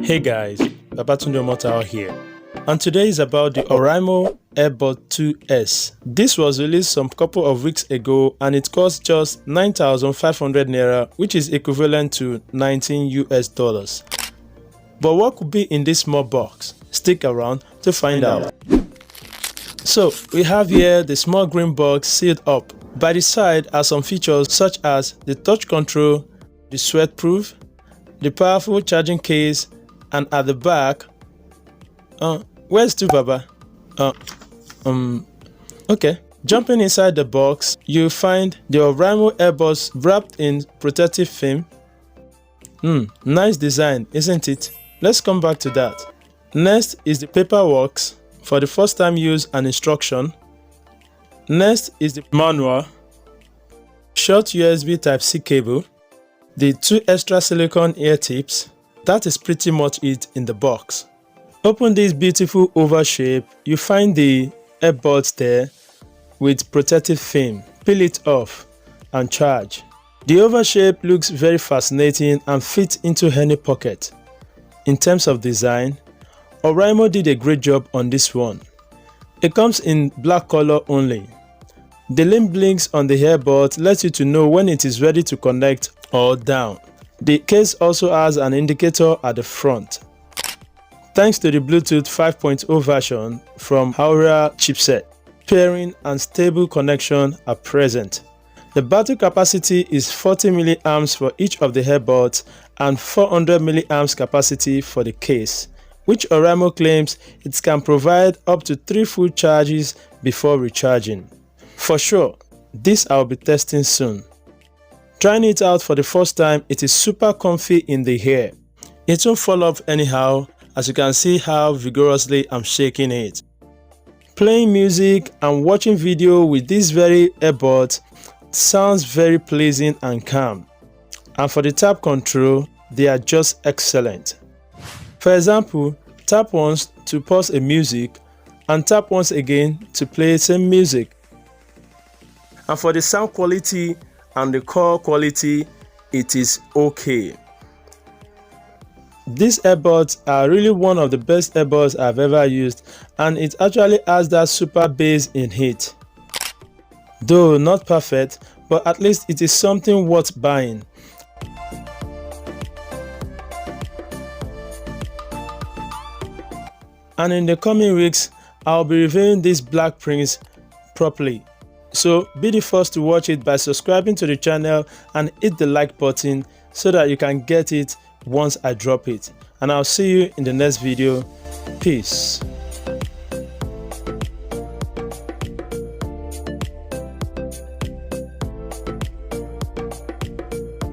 Hey guys, Babatunde Omotao here, and today is about the Oraimo Airbuds 2S. This was released some couple of weeks ago and it cost just 9,500 naira, which is equivalent to $19 US. But what could be in this small box? Stick around to find out. So we have here the small green box sealed up. By the side are some features such as the touch control, the sweat proof, the powerful charging case, and at the back, where's two Baba? Okay. Jumping inside the box, you'll find the Oraimo Airbuds wrapped in protective film. Nice design, isn't it? Let's come back to that. Next is the paperwork for the first time use and instruction. Next is the manual, short USB Type-C cable, the 2 extra silicone ear tips. That is pretty much it in the box. Open this beautiful oval shape, you find the earbuds there with protective film. Peel it off and charge. The oval shape looks very fascinating and fits into any pocket. In terms of design, Oraimo did a great job on this one. It comes in black color only. The limb blinks on the earbud lets you to know when it is ready to connect or down. The case also has an indicator at the front. Thanks to the Bluetooth 5.0 version from Oraimo chipset, pairing and stable connection are present. The battery capacity is 40 mAh for each of the earbuds and 400 mAh capacity for the case, which Oraimo claims it can provide up to 3 full charges before recharging. For sure, this I'll be testing soon. Trying it out for the first time, it is super comfy in the hair. It won't fall off anyhow, as you can see how vigorously I'm shaking it. Playing music and watching video with these very earbuds sounds very pleasing and calm. And for the tap control, they are just excellent. For example, tap once to pause a music and tap once again to play same music. And for the sound quality and the core quality, it is okay. These earbuds are really one of the best earbuds I've ever used, and it actually has that super bass in it. Though not perfect, but at least it is something worth buying. And in the coming weeks, I'll be reviewing this Black Prince properly. So be the first to watch it by subscribing to the channel and hit the like button so that you can get it once I drop it. And I'll see you in the next video. Peace.